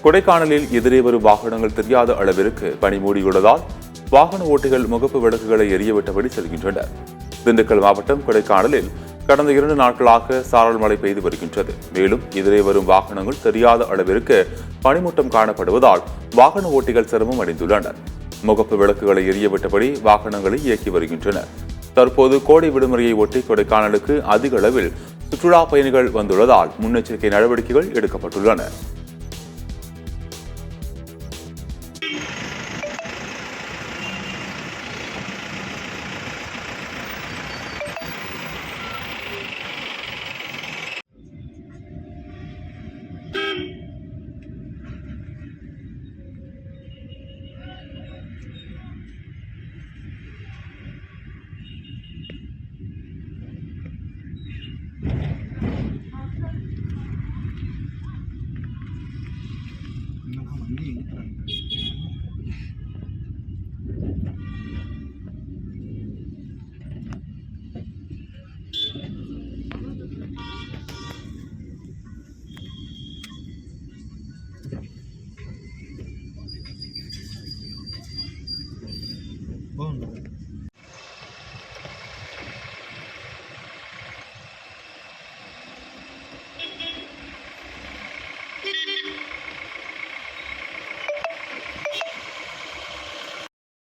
கொடைக்கானலில் எதிரே வரும் வாகனங்கள் தெரியாத அளவிற்கு பனி மூடியுள்ளதால் வாகன ஓட்டிகள் முகப்பு விளக்குகளை எரியவிட்டபடி செல்கின்றனர். திண்டுக்கல் மாவட்டம் கொடைக்கானலில் கடந்த 2 நாட்களாக சாரல் மழை பெய்து வருகின்றது. மேலும் எதிரே வரும் வாகனங்கள் தெரியாத அளவிற்கு பனிமூட்டம் காணப்படுவதால் வாகன ஓட்டிகள் சிரமம் அடைந்துள்ளனர். முகப்பு விளக்குகளை எரியவிட்டபடி வாகனங்களை இயக்கி வருகின்றனர். தற்போது கோடை விடுமுறையை ஒட்டி கொடைக்கானலுக்கு அதிக அளவில் சுற்றுலா பயணிகள் வந்துள்ளதால் முன்னெச்சரிக்கை நடவடிக்கைகள் எடுக்கப்பட்டுள்ளன. Oh, no.